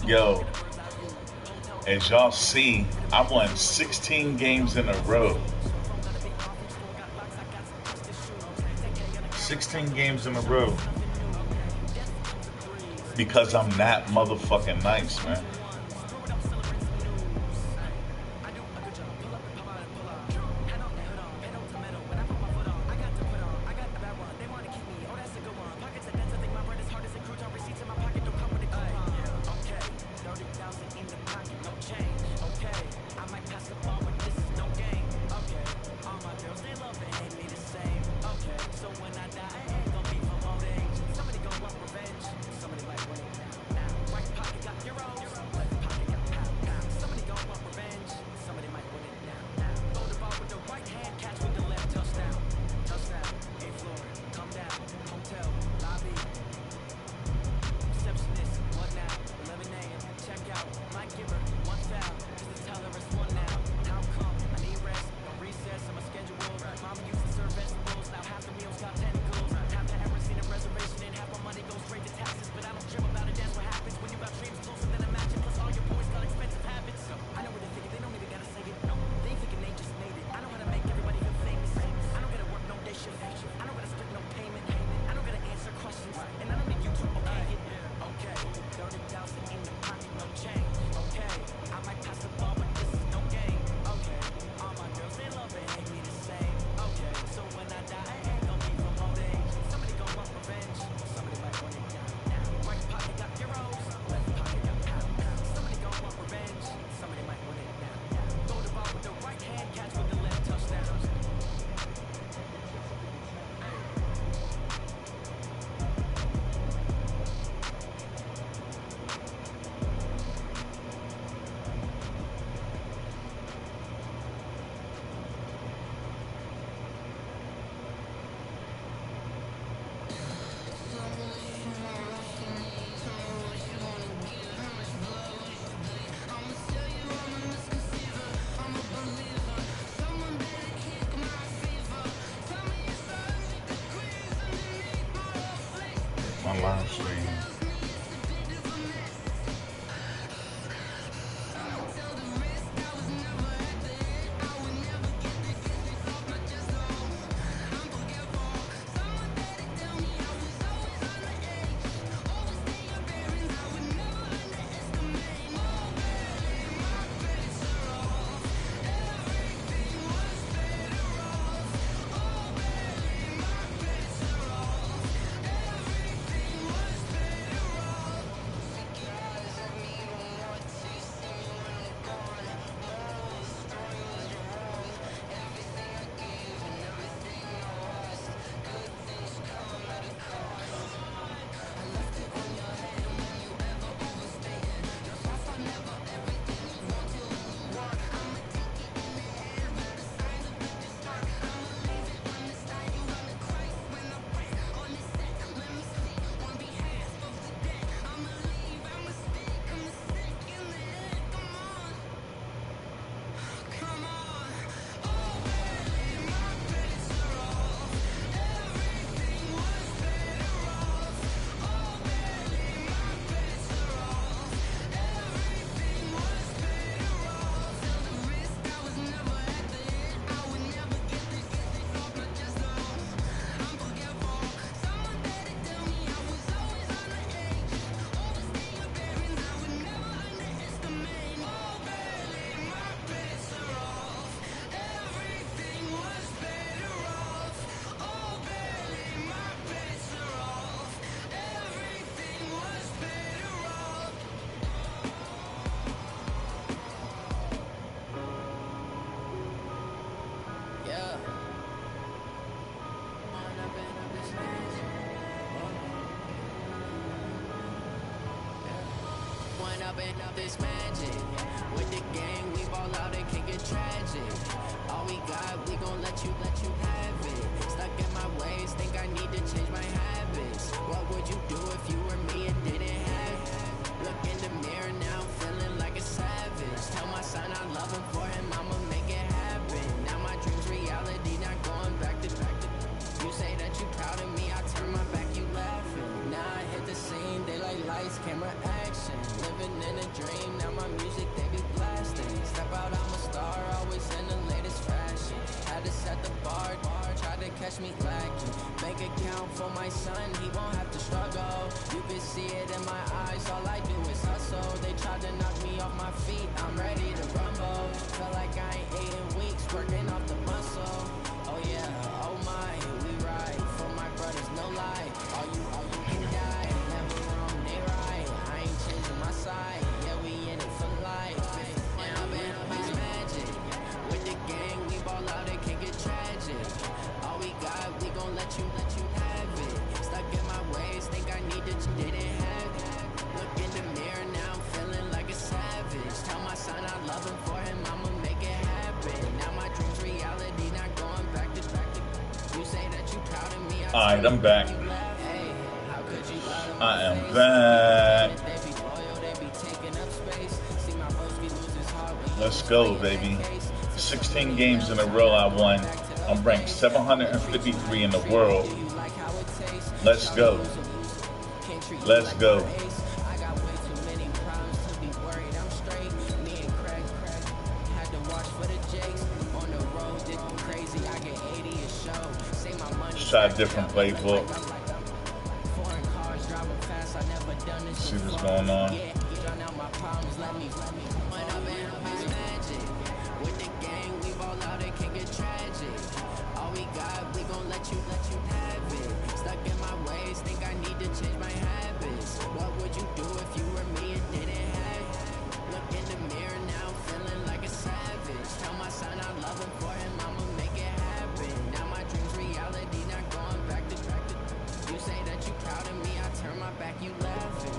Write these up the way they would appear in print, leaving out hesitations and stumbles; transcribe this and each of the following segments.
Yo, as y'all see, I won 16 games in a row. 16 games in a row. Because I'm that motherfucking nice, man. My live stream. Up this magic with the gang, we ball out, it can get tragic. All we got, we gon' let you have it. Stuck in my ways, think I need to change my habits. What would you do if you were me and didn't have it? Look in the mirror now, feeling like a savage. Tell my son I love him, for him I'ma make it happen. Now my dreams reality, not going back to. You say that you proud of me, I turn my back, you laughing. Now I hit the scene, daylight lights, camera action. Living in catch me lacking. Bank account for my son, he won't have to struggle. You can see it in my eyes, all I do is hustle. They tried to knock me off my feet, I'm ready to rumble. Feel like I ain't ate in weeks, working off the muscle. Oh yeah, oh my, we ride for my brothers, no lie. All you can die, never wrong, they right. I ain't changing my side, yeah, we in it for life. Now it's magic. With the gang, we ball out, it can get tragic. All we got, we gon' let you have it. Stuck in my ways, think I need it, you didn't have it. Look in the mirror, now I'm feeling like a savage. Tell my son I love him, for him I'ma make it happen. Now my dream's reality, not going back to. You say that you proud of me. Alright, I'm back. I am back. Let's go, baby. 16 games in a row I won. I'm ranked 753 in the world. Let's go. Let's go. Let's try a different playbook. See what's going on. With the gang, we ball out, it can get tragic. All we got, we gon' let you have it. Stuck in my ways, think I need to change my habits. What would you do if you were me and didn't have it? Look in the mirror now, feeling like a savage. Tell my son I love him, for him I'ma make it happen. Now my dream's reality, not going back to. You say that you proud of me, I turn my back, you laughing.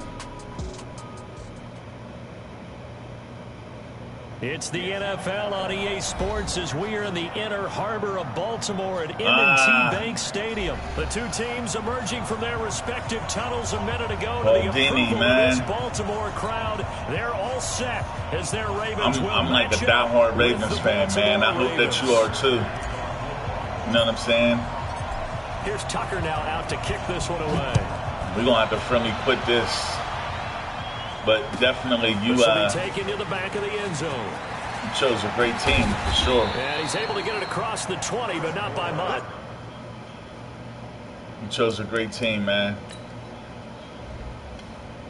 It's the NFL on EA Sports as we are in the inner harbor of Baltimore at M&T Bank Stadium. The two teams emerging from their respective tunnels a minute ago to the approval of this Baltimore crowd. They're all set as their Ravens will I'm like a diehard Ravens fan, man. I hope that you are too. You know what I'm saying? Here's Tucker now out to kick this one away. We're going to have to friendly quit this. But definitely you taken to the back of the end zone. You chose a great team for sure. And he's able to get it across the 20, but not by much. You chose a great team, man.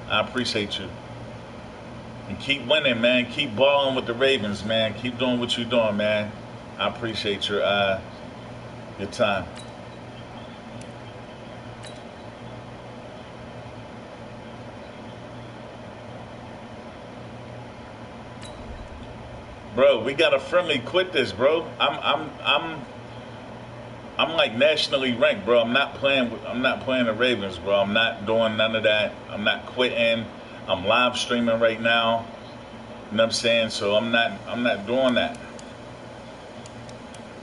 I appreciate you. And keep winning, man. Keep balling with the Ravens, man. Keep doing what you're doing, man. I appreciate your time. Bro, we gotta friendly quit this, bro. I'm like nationally ranked, bro. I'm not playing the Ravens, bro. I'm not doing none of that. I'm not quitting. I'm live streaming right now. You know what I'm saying? So I'm not doing that.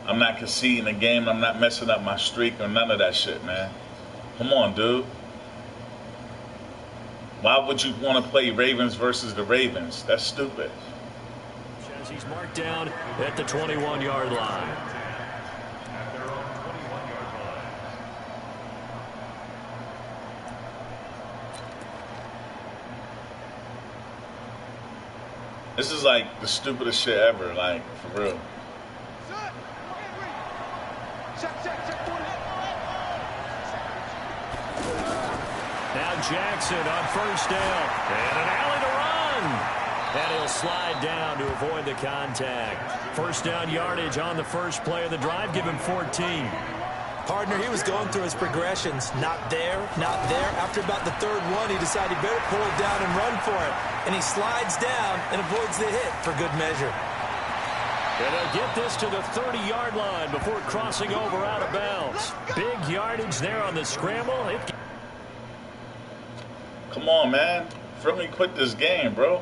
I'm not conceding the game. I'm not messing up my streak or none of that shit, man. Come on, dude. Why would you want to play Ravens versus the Ravens? That's stupid. He's marked down at the 21-yard line. This is like the stupidest shit ever, like, for real. Now Jackson on first down. And an alley to run. And he'll slide down to avoid the contact. First down yardage on the first play of the drive. Give him 14. Partner, he was going through his progressions. Not there, not there. After about the third one, he decided he better pull it down and run for it. And he slides down and avoids the hit for good measure. And they'll get this to the 30-yard line before crossing over out of bounds. Big yardage there on the scramble. Come on, man. Friendly quit this game, bro.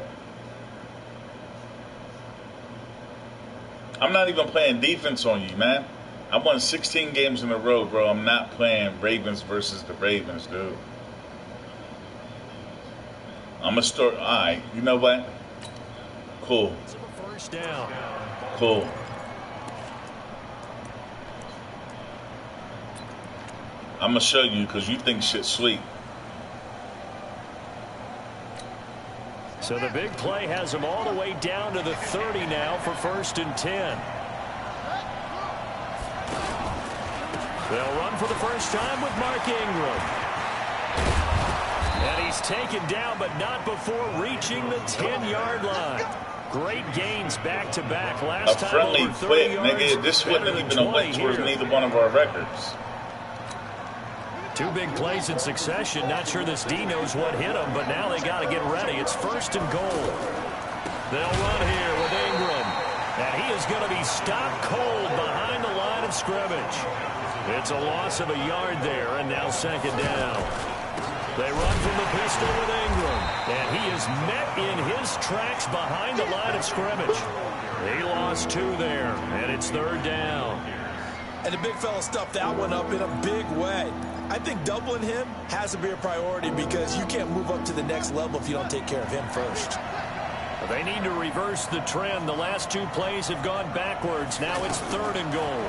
I'm not even playing defense on you, man. I won 16 games in a row, bro. I'm not playing Ravens versus the Ravens, dude. I'm going to start. All right, you know what? Cool. First down. Cool. I'm going to show you because you think shit's sweet. So the big play has him all the way down to the 30 now for 1st and 10. They'll run for the first time with Mark Ingram. And he's taken down, but not before reaching the 10-yard line. Great gains back-to-back. Last time friendly over 30 quit, yards. nigga. This wouldn't even have went towards neither one of our records. Two big plays in succession. Not sure this D knows what hit him, but now they got to get ready. It's 1st and goal. They'll run here with Ingram. And he is going to be stopped cold behind the line of scrimmage. It's a loss of a yard there, and now 2nd down. They run from the pistol with Ingram. And he is met in his tracks behind the line of scrimmage. He lost 2 there, and it's 3rd down. And the big fella stuffed that one up in a big way. I think doubling him has to be a priority because you can't move up to the next level if you don't take care of him first. They need to reverse the trend. The last 2 plays have gone backwards. Now it's 3rd and goal.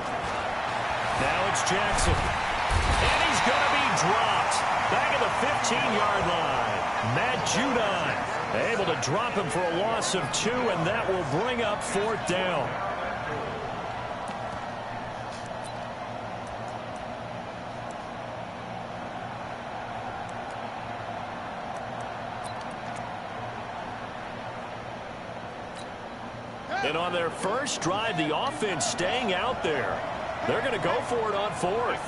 Now it's Jackson. And he's going to be dropped. Back at the 15-yard line. Matt Judon able to drop him for a loss of 2, and that will bring up 4th down. And on their first drive, the offense staying out there. They're going to go for it on 4th.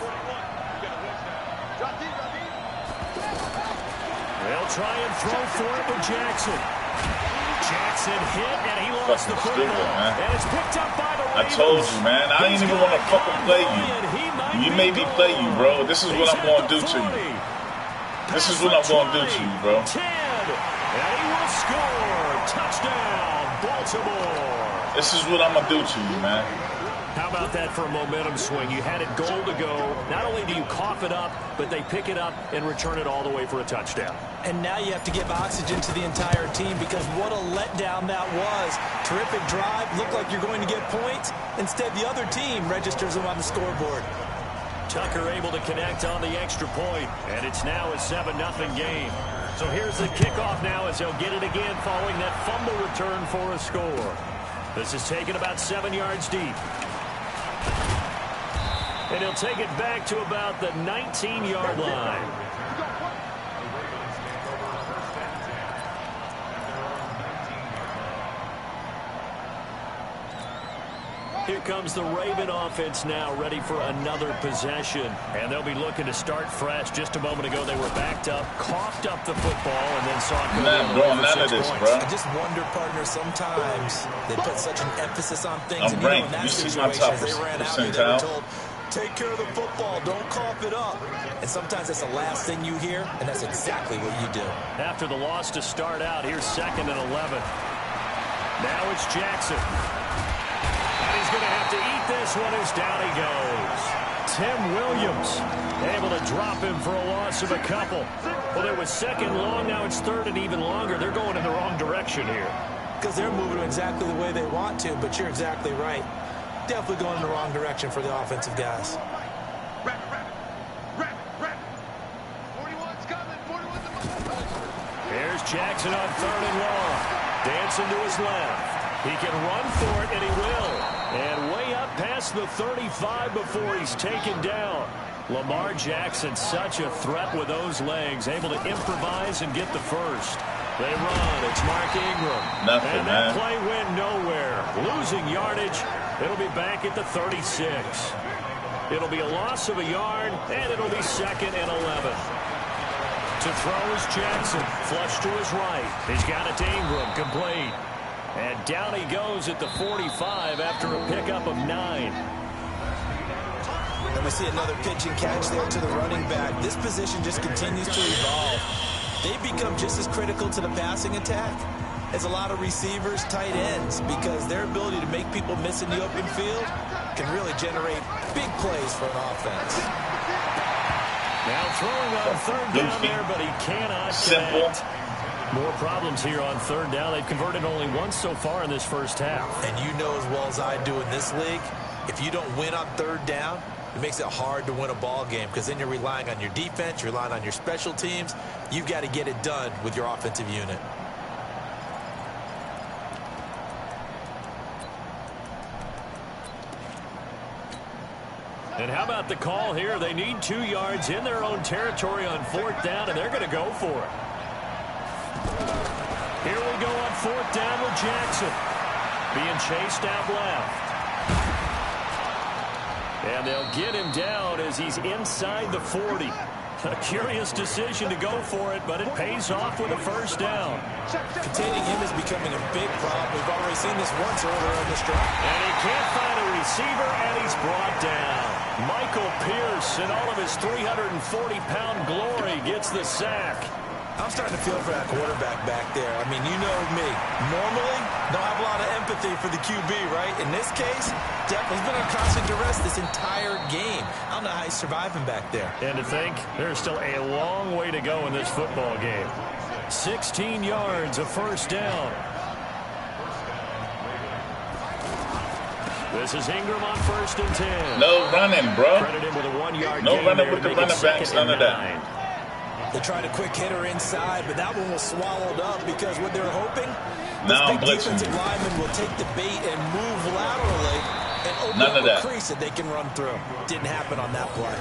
They'll try and throw for it with Jackson. Jackson hit, and he lost the football. And it's picked up by the Ravens. I told you, man. I ain't even want to fucking play you. You made me play you, bro. This is what I'm going to do to you. This is what I'm going to do to you, bro. 10, and he will score. Touchdown, Baltimore. This is what I'm going to do to you, man. How about that for a momentum swing? You had it goal to go. Not only do you cough it up, but they pick it up and return it all the way for a touchdown. And now you have to give oxygen to the entire team because what a letdown that was. Terrific drive. Looked like you're going to get points. Instead, the other team registers them on the scoreboard. Tucker able to connect on the extra point, and it's now a 7-0 game. So here's the kickoff now as they'll get it again following that fumble return for a score. This is taken about 7 yards deep. And he'll take it back to about the 19-yard line. Here comes the Raven offense now, ready for another possession. And they'll be looking to start fresh. Just a moment ago, they were backed up, coughed up the football, and then saw it go not doing none of this, bro. I just wonder, partner, sometimes they put such an emphasis on things. I'm and ranked. in that You see my situation, top as they ran out here, they were percentile? told, take care of the football, don't cough it up. And sometimes that's the last thing you hear, and that's exactly what you do. After the loss to start out, here's 2nd and 11. Now it's Jackson. And he's going to have to eat this one as down he goes. Tim Williams able to drop him for a loss of a couple. Well, it was 2nd long. Now it's 3rd and even longer. They're going in the wrong direction here. Because they're moving exactly the way they want to, but you're exactly right. Definitely going in the wrong direction for the offensive guys. Here's Jackson on 3rd and long. Dancing to his left. He can run for it, and he will. And way up past the 35 before he's taken down. Lamar Jackson, such a threat with those legs, able to improvise and get the first. They run. It's Mark Ingram. Nothing, and that play went nowhere. Losing yardage. It'll be back at the 36. It'll be a loss of a yard, and it'll be 2nd and 11. To throw is Jackson. Flush to his right. He's got it to Ingram. Complete. And down he goes at the 45 after a pickup of 9. And we see another pitch and catch there to the running back. This position just continues to evolve. They've become just as critical to the passing attack as a lot of receivers, tight ends, because their ability to make people miss in the open field can really generate big plays for an offense. Now throwing on 3rd down there, but he cannot connect. More problems here on 3rd down. They've converted only once so far in this first half. And you know as well as I do in this league, if you don't win on 3rd down, it makes it hard to win a ball game because then you're relying on your defense, you're relying on your special teams. You've got to get it done with your offensive unit. And how about about the call here? They need 2 yards in their own territory on 4th down, and they're going to go for it. Here we go on 4th down with Jackson. Being chased out left. And they'll get him down as he's inside the 40. A curious decision to go for it, but it pays off with a 1st down. Containing him is becoming a big problem. We've already seen this once earlier in this drive. And he can't find a receiver, and he's brought down. Michael Pierce, in all of his 340-pound glory, gets the sack. I'm starting to feel for that quarterback back there. I mean, you know me. Normally, don't have a lot of empathy for the QB, right? In this case, he's been on constant duress this entire game. I don't know how he's surviving back there. And to think, there's still a long way to go in this football game. 16 yards, a 1st down. This is Ingram on 1st and 10. No running, bro. Credit him with a 1-yard no gain running there with to the make running it backs, 2nd none and of 9. that. They tried a quick hitter inside, but that one was swallowed up because what they're hoping, this Now big defensive lineman will take the bait and move laterally and open up a crease that they can run through. Didn't happen on that play.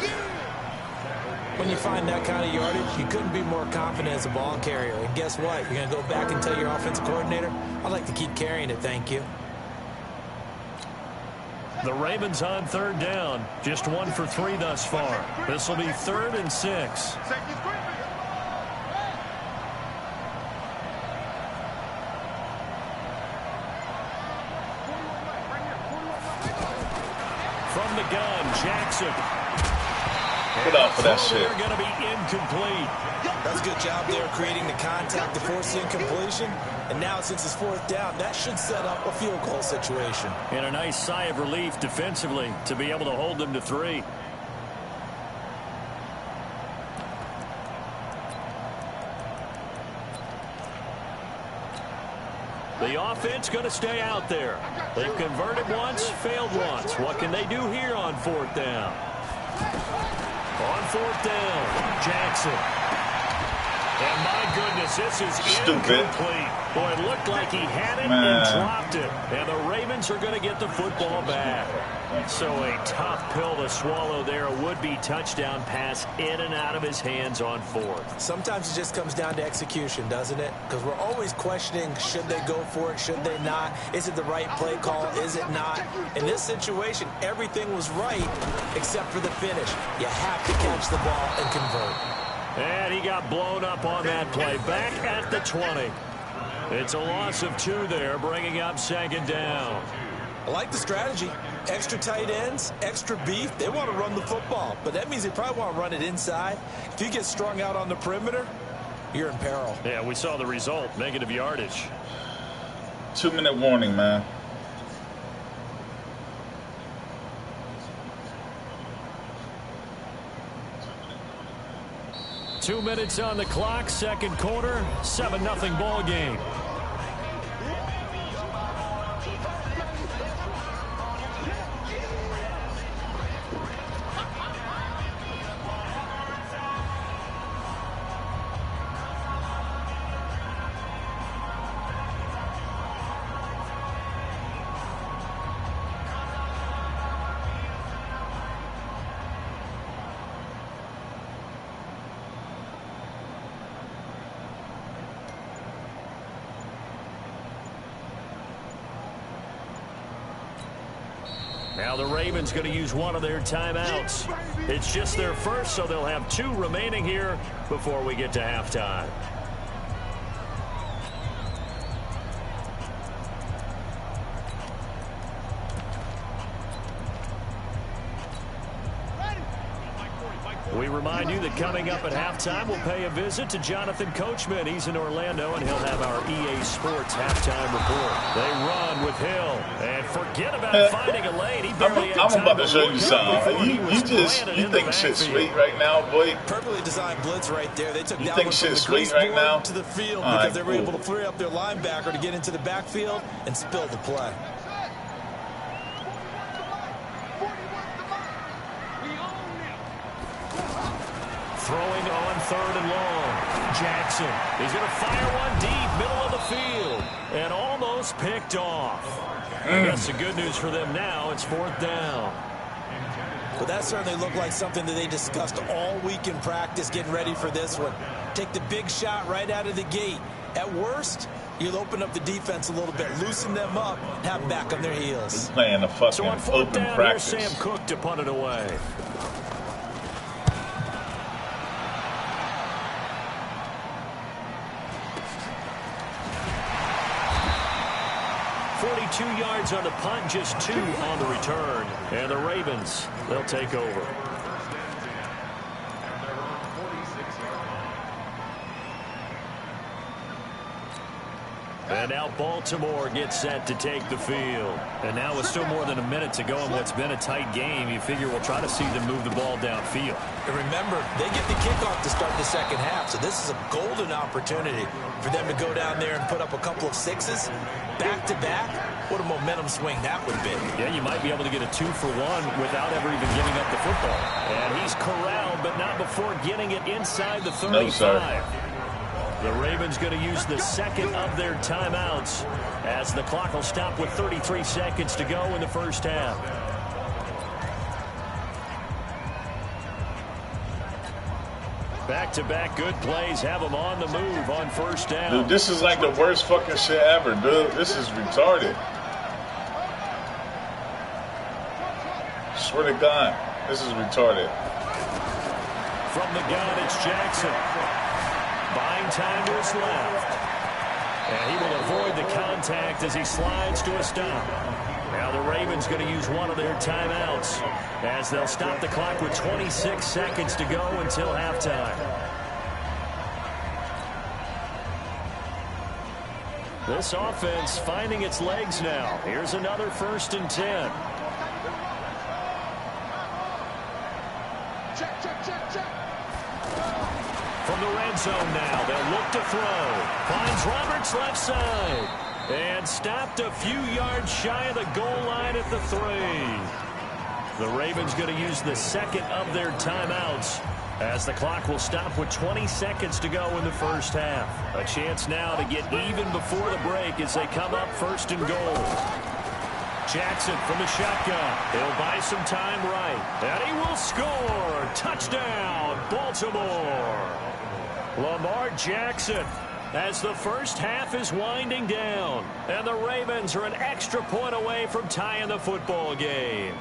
When you find that kind of yardage, you couldn't be more confident as a ball carrier. And guess what? You're going to go back and tell your offensive coordinator, I'd like to keep carrying it, thank you. The Ravens on 3rd down. Just 1 for 3 thus far. This will be 3rd and 6. From the gun, Jackson. Put up for that shit. They're going to be incomplete. That's a good job there creating the contact to force the incompletion. And now since it's 4th down, that should set up a field goal situation. And a nice sigh of relief defensively to be able to hold them to 3. The offense going to stay out there. They've converted once, failed once. What can they do here on 4th down? On 4th down, Jackson. And my goodness, this is incomplete. Boy, it looked like he had it and dropped it. And the Ravens are going to get the football back. So a tough pill to swallow there. A would-be touchdown pass in and out of his hands on 4th. Sometimes it just comes down to execution, doesn't it? Because we're always questioning, should they go for it, should they not? Is it the right play call, is it not? In this situation, everything was right except for the finish. You have to catch the ball and convert. And he got blown up on that play. Back at the 20. It's a loss of 2 there, bringing up 2nd down. I like the strategy. Extra tight ends, extra beef. They want to run the football, but that means they probably want to run it inside. If you get strung out on the perimeter, you're in peril. Yeah, we saw the result. Negative yardage. 2-minute warning, man. Two minutes on the clock, 2nd quarter, 7-0 ball game. Now the Ravens going to use one of their timeouts. It's just their first, so they'll have 2 remaining here before we get to halftime. We remind you that coming up at halftime, we'll pay a visit to Jonathan Coachman. He's in Orlando, and he'll have our EA Sports halftime report. They run with Hill, and forget about finding a lane. He barely had time. I'm about to show you something. You think shit's sweet right now, boy? Perfectly designed blitz right there. They took you that think one from the sweet right now to the field because they were able to free up their linebacker to get into the backfield and spill the play. Throwing on 3rd and long. Jackson. He's going to fire one deep, middle of the field. And almost picked off. I guess the good news for them now, it's 4th down. But that certainly looked like something that they discussed all week in practice getting ready for this one. Take the big shot right out of the gate. At worst, you'll open up the defense a little bit, loosen them up, and have them back on their heels. He's playing a fucking so on fourth open down, practice. Here's Sam Cook to punt it away. Yards on the punt, just 2 on the return. And the Ravens, they'll take over. And now Baltimore gets set to take the field. And now with still more than a minute to go in what's been a tight game, you figure we'll try to see them move the ball downfield. And remember, they get the kickoff to start the second half, so this is a golden opportunity for them to go down there and put up a couple of sixes back-to-back. What a momentum swing that would be. Yeah, you might be able to get a 2-for-1 without ever even giving up the football. And he's corralled, but not before getting it inside the 35. No, sir. The Ravens going to use the second of their timeouts as the clock will stop with 33 seconds to go in the first half. Back-to-back good plays have them on the move on first down. Dude, this is like the worst fucking shit ever, dude. This is retarded. Swear to God, this is retarded. From the gun, it's Jackson. Buying time to his left. And he will avoid the contact as he slides to a stop. Now the Ravens going to use one of their timeouts as they'll stop the clock with 26 seconds to go until halftime. This offense finding its legs now. Here's another 1st and 10. From the red zone now, they'll look to throw. Finds Roberts left side. And stopped a few yards shy of the goal line at the 3. The Ravens going to use the second of their timeouts as the clock will stop with 20 seconds to go in the first half. A chance now to get even before the break as they come up 1st and goal. Jackson from the shotgun. He'll buy some time right. And he will score. Touchdown, Baltimore. Lamar Jackson as the first half is winding down. And the Ravens are an extra point away from tying the football game.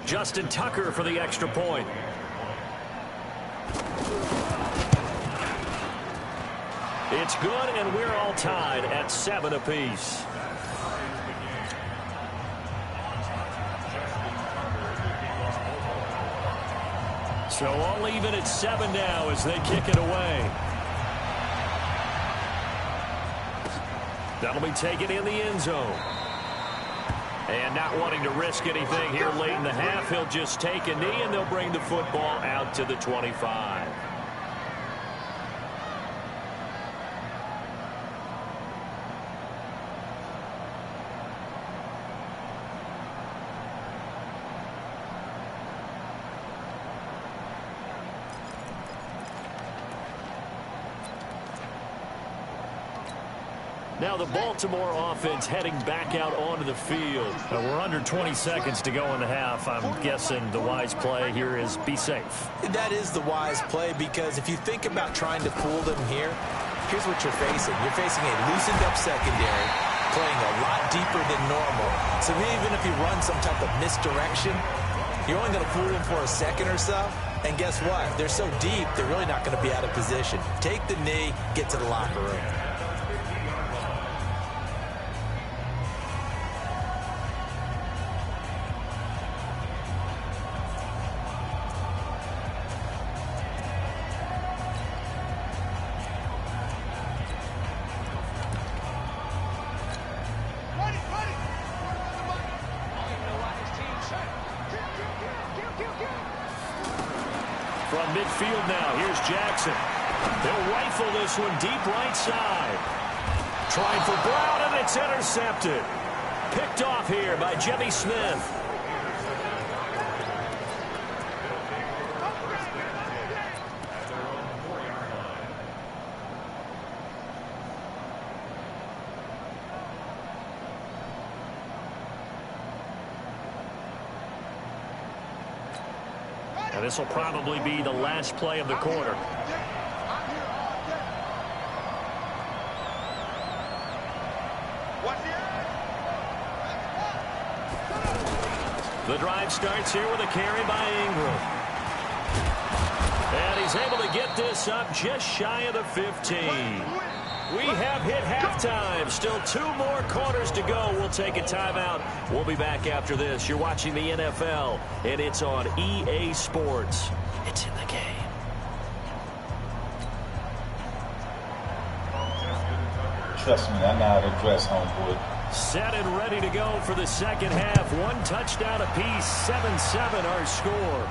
Justin Tucker for the extra point. It's good, and we're all tied at 7 apiece. So all even at 7 now as they kick it away. That'll be taken in the end zone. And not wanting to risk anything here late in the half, he'll just take a knee, and they'll bring the football out to the 25. Now the Baltimore offense heading back out onto the field. We're under 20 seconds to go in the half. I'm guessing the wise play here is be safe. That is the wise play, because if you think about trying to fool them here, here's what you're facing. You're facing a loosened up secondary, playing a lot deeper than normal. So even if you run some type of misdirection, you're only going to fool them for a second or so. And guess what? They're so deep, they're really not going to be out of position. Take the knee, get to the locker room. From midfield now, here's Jackson. They'll rifle this one deep right side. Trying for Brown, and it's intercepted. Picked off here by Jimmy Smith. And this will probably be the last play of the quarter. The drive starts here with a carry by Ingram. And he's able to get this up just shy of the 15. We have hit halftime. Still 2 more quarters to go. We'll take a timeout. We'll be back after this. You're watching the NFL, and it's on EA Sports. It's in the game. Trust me, I know how to dress, homeboy. Set and ready to go for the second half. 1 touchdown apiece. 7-7 our score.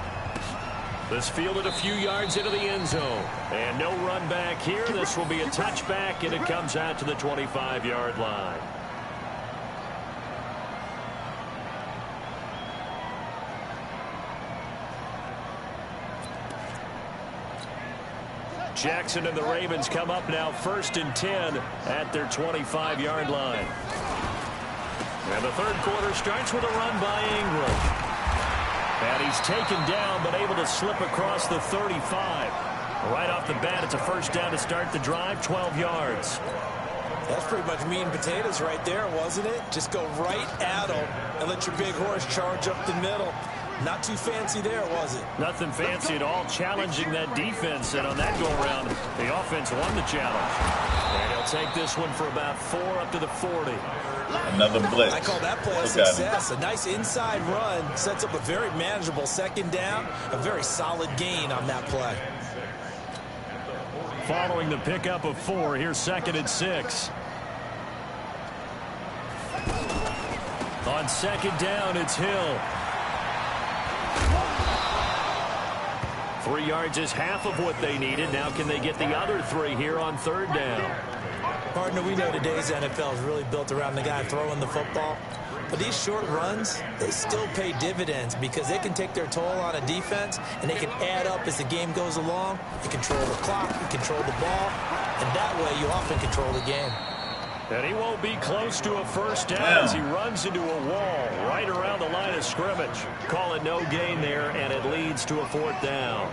This fielded a few yards into the end zone. And no run back here. This will be a touchback, and it comes out to the 25-yard line. Jackson and the Ravens come up now 1st and 10 at their 25-yard line. And the third quarter starts with a run by Ingram. And he's taken down but able to slip across the 35. Right off the bat, it's a first down to start the drive, 12 yards. That's pretty much meat and potatoes right there, wasn't it? Just go right at them and let your big horse charge up the middle. Not too fancy there, was it? Nothing fancy at all, challenging that defense. And on that go-around, the offense won the challenge. And he'll take this one for about 4 up to the 40. Another blitz. I call that play a success. A nice inside run sets up a very manageable second down. A very solid gain on that play. Following the pickup of 4, here's 2nd and 6. On 2nd down, it's Hill. 3 yards is half of what they needed. Now can they get the other 3 here on 3rd down? Partner, we know today's NFL is really built around the guy throwing the football. But these short runs, they still pay dividends because they can take their toll on a defense and they can add up as the game goes along. You control the clock, you control the ball, and that way you often control the game. And he won't be close to a first down as he runs into a wall right around the line of scrimmage. Call it no gain there, and it leads to a 4th down.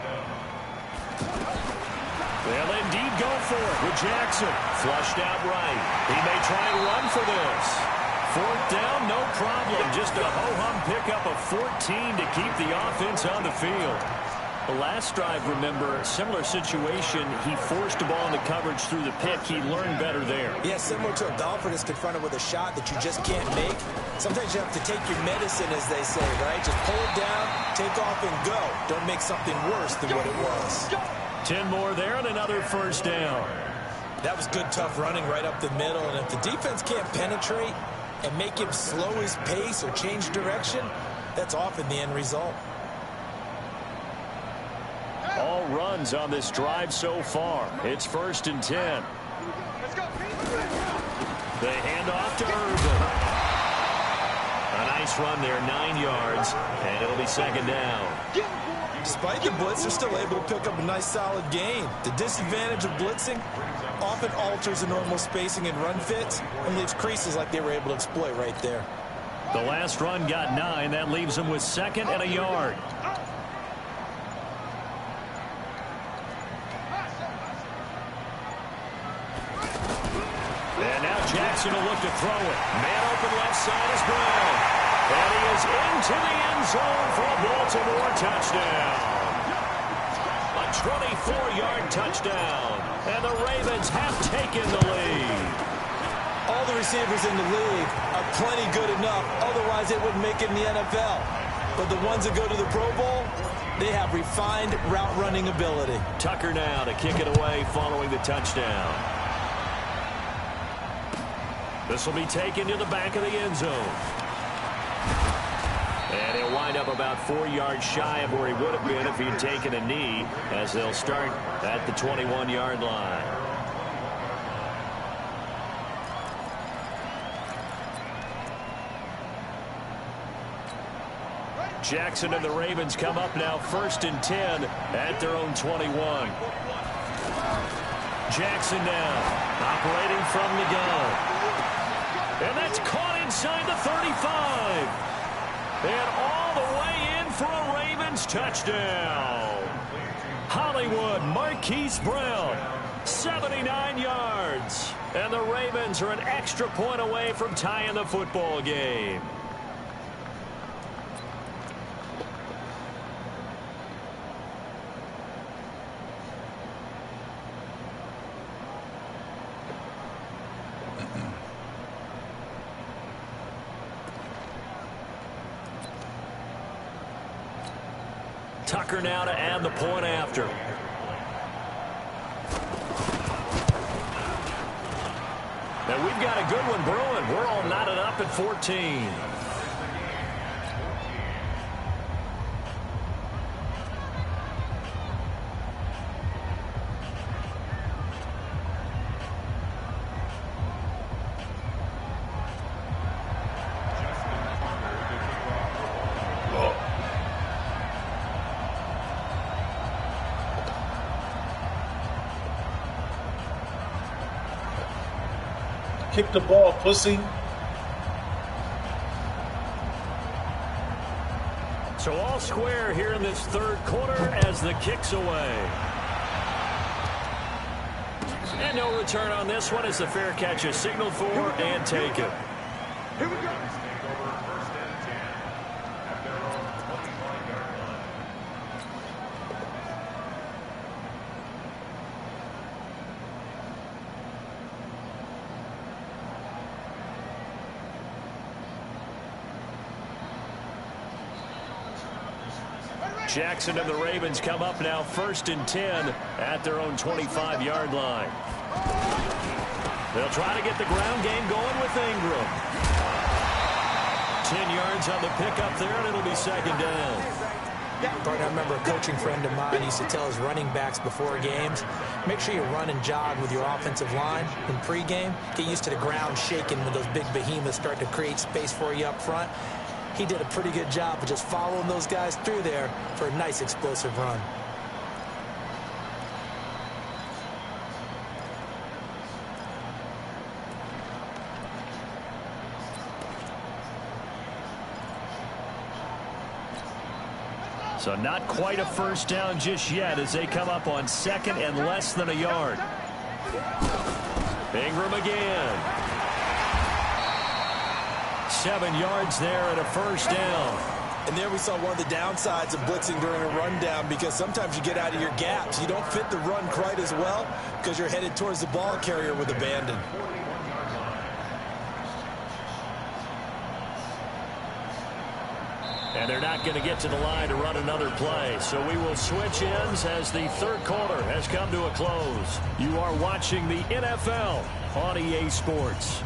They'll indeed go for it with Jackson. Flushed out right. He may try and run for this. 4th down, no problem. Just a ho-hum pickup of 14 to keep the offense on the field. The last drive, remember, similar situation. He forced the ball into coverage through the pick. He learned better there. Yeah, similar to a golfer that's confronted with a shot that you just can't make. Sometimes you have to take your medicine, as they say, right? Just pull it down, take off, and go. Don't make something worse than what it was. 10 more there and another first down. That was good, tough running right up the middle. And if the defense can't penetrate and make him slow his pace or change direction, that's often the end result. All runs on this drive so far. It's 1st and 10. They hand off to Irvin. A nice run there, 9 yards, and it'll be 2nd down. Despite the blitz, they're still able to pick up a nice solid gain. The disadvantage of blitzing often alters the normal spacing and run fits and leaves creases like they were able to exploit right there. The last run got 9. That leaves them with 2nd and a yard. And now Jackson will look to throw it. Man open left side is Brown. And he is into the end zone for a Baltimore touchdown. A 24-yard touchdown. And the Ravens have taken the lead. All the receivers in the league are plenty good enough. Otherwise, they wouldn't make it in the NFL. But the ones that go to the Pro Bowl, they have refined route running ability. Tucker now to kick it away following the touchdown. This will be taken to the back of the end zone. And he'll wind up about 4 yards shy of where he would have been if he had taken a knee, as they'll start at the 21-yard line. Jackson and the Ravens come up now 1st and 10 at their own 21. Jackson now operating from the gun. And that's caught inside the 35. And all the way in for a Ravens touchdown. Hollywood Marquise Brown, 79 yards. And the Ravens are an extra point away from tying the football game. Tucker now to add the point after. And we've got a good one brewing. We're all knotted up at 14. Kick the ball, pussy. So all square here in this third quarter as the kick's away. And no return on this one as the fair catch is signaled for and taken. Here we go. Jackson and the Ravens come up now 1st and 10 at their own 25-yard line. They'll try to get the ground game going with Ingram. 10 yards on the pickup there, and it'll be 2nd down. I remember a coaching friend of mine used to tell his running backs before games, make sure you run and jog with your offensive line in pregame. Get used to the ground shaking when those big behemoths start to create space for you up front. He did a pretty good job of just following those guys through there for a nice explosive run. So not quite a first down just yet as they come up on 2nd and less than a yard. Ingram again. 7 yards there and a first down. And there we saw one of the downsides of blitzing during a rundown, because sometimes you get out of your gaps. You don't fit the run quite as well because you're headed towards the ball carrier with abandon. And they're not going to get to the line to run another play. So we will switch ends as the third quarter has come to a close. You are watching the NFL on EA Sports.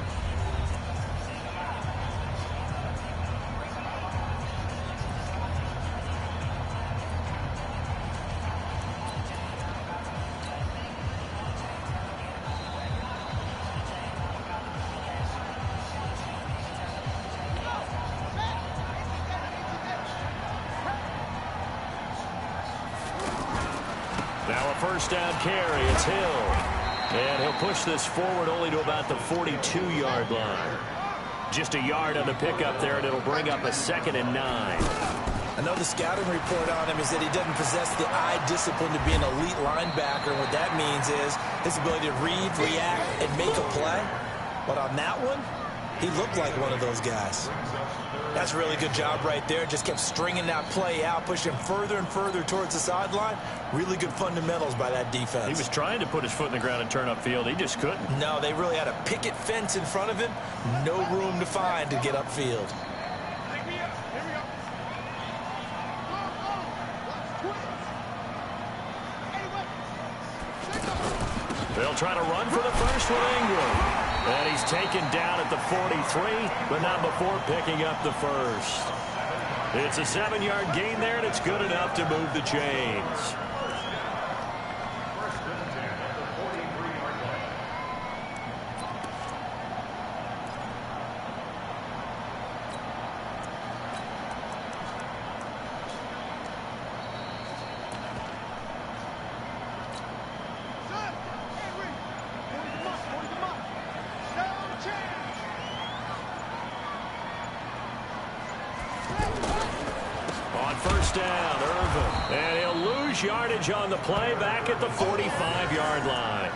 Now a first down carry. It's Hill. And he'll push this forward only to about the 42-yard line. Just a yard on the pickup there, and it'll bring up a 2nd and 9. Another scouting report on him is that he doesn't possess the eye discipline to be an elite linebacker. And what that means is his ability to read, react, and make a play. But on that one, he looked like one of those guys. That's a really good job right there. Just kept stringing that play out, pushing him further and further towards the sideline. Really good fundamentals by that defense. He was trying to put his foot in the ground and turn upfield. He just couldn't. No, they really had a picket fence in front of him. No room to find to get upfield. They'll try to run for the first with Ingram. And he's taken down at the 43, but not before picking up the first. It's a 7-yard gain there, and it's good enough to move the chains. first down. Irvin. And he'll lose yardage on the play back at the 45-yard line.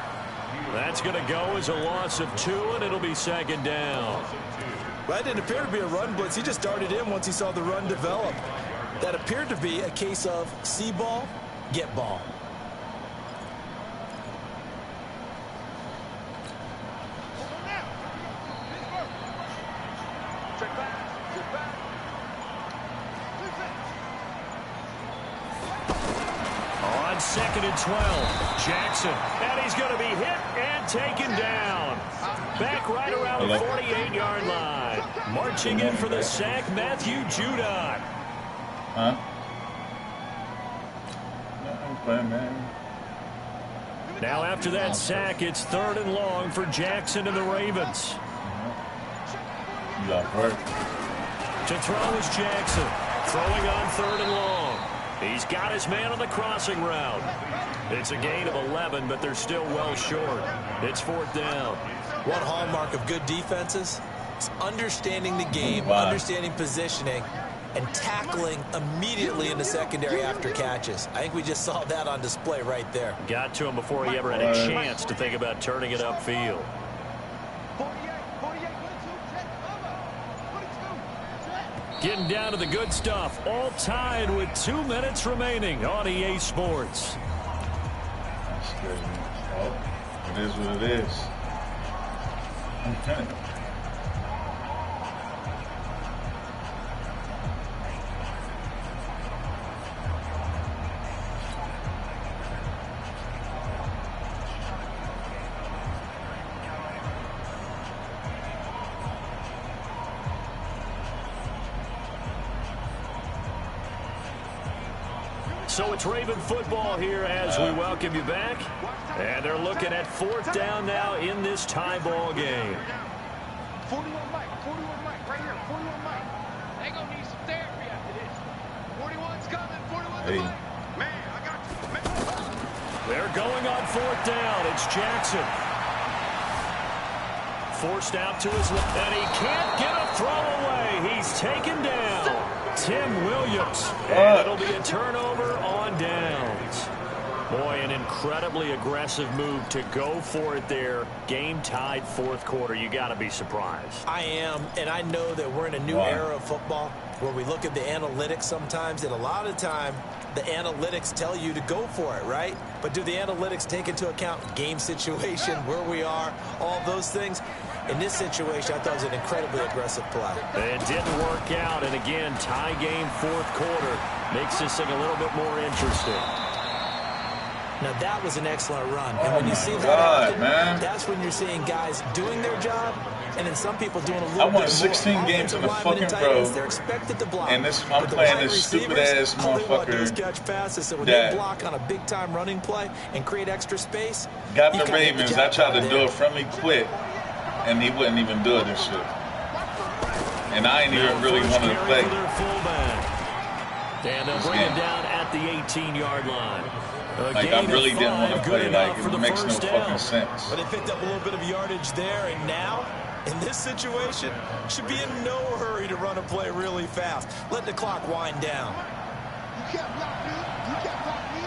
That's going to go as a loss of 2, and it'll be second down. Well, that didn't appear to be a run blitz. He just darted in once he saw the run develop. That appeared to be a case of see ball, get ball. On 2nd and 12, Jackson. And he's going to be hit and taken down. Back right around the 48-yard line. Marching in for the sack, Matthew Judon. Huh? Man. Now after that sack, it's 3rd and long for Jackson and the Ravens. You got work. To throw is Jackson. Throwing on 3rd and long. He's got his man on the crossing route. It's a gain of 11, but they're still well short. It's 4th down. One hallmark of good defenses is understanding the game, understanding positioning, and tackling immediately in the secondary after catches. I think we just saw that on display right there. Got to him before he ever had a chance to think about turning it upfield. Getting down to the good stuff. All tied with 2 minutes remaining on EA Sports. That's good. Well, it is what it is. Okay. So it's Raven football here as we welcome you back. And they're looking at 4th down now in this tie ball game. 41 Mike, right here, 41 Mike. They gonna need some therapy after this. 41's coming, 41's Hey. Mike. Man, I got you. Man. They're going on 4th down. It's Jackson. Forced out to his left, and he can't get a throw away. He's taken down. Tim Williams, and it'll be a turnover on downs. Boy, an incredibly aggressive move to go for it there. Game tied 4th quarter. You got to be surprised. I am, and I know that we're in a new era of football where we look at the analytics sometimes, and a lot of time the analytics tell you to go for it, right? But do the analytics take into account game situation, where we are, all those things? In this situation, I thought it was an incredibly aggressive play. It didn't work out, and again, tie game 4th quarter makes this thing a little bit more interesting. Now, that was an excellent run. And when you see that happen, that's when you're seeing guys doing their job, and then some people doing a little bit more. I won 16 games in the fucking row. They're expected to block. And this, I'm playing this stupid-ass motherfucker catch passes. So when they block on a big-time running play and create extra space. Got the Ravens. I tried to do a friendly quit, and he wouldn't even do it and shit. And I ain't even really wanted to play. And they'll bring it down at the 18-yard line. Like, I really didn't want to play. Like, it makes no fucking sense. But they picked up a little bit of yardage there, and now, in this situation, should be in no hurry to run a play really fast. Let the clock wind down. You can't block me. You can't block me.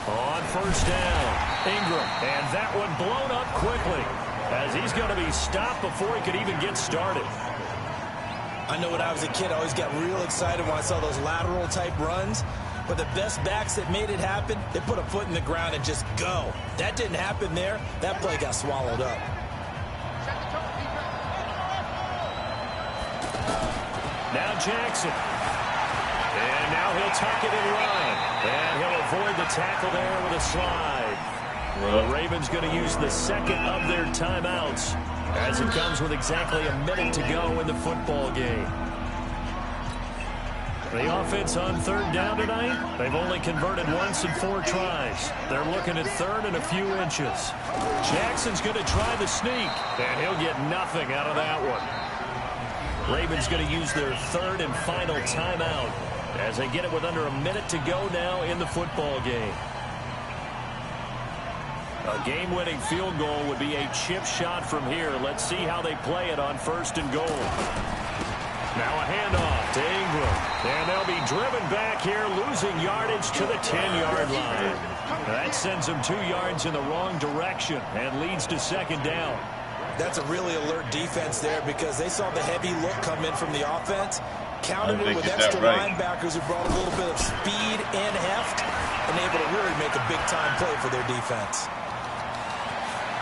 On 1st down, Ingram. And that one blown up quickly as he's going to be stopped before he could even get started. I know when I was a kid, I always got real excited when I saw those lateral-type runs. But the best backs that made it happen, they put a foot in the ground and just go. That didn't happen there. That play got swallowed up. Now Jackson. And now he'll tuck it in line. And he'll avoid the tackle there with a slide. The Ravens going to use the 2nd of their timeouts as it comes with exactly a minute to go in the football game. The offense on 3rd down tonight, they've only converted once in 4 tries. They're looking at 3rd and a few inches. Jackson's going to try the sneak, and he'll get nothing out of that one. Ravens going to use their 3rd and final timeout as they get it with under a minute to go now in the football game. A game-winning field goal would be a chip shot from here. Let's see how they play it on 1st and goal. Now a handoff to Ingram. And they'll be driven back here, losing yardage to the 10-yard line. That sends them 2 yards in the wrong direction and leads to second down. That's a really alert defense there because they saw the heavy look come in from the offense, countered it with extra linebackers who brought a little bit of speed and heft, and able to really make a big-time play for their defense.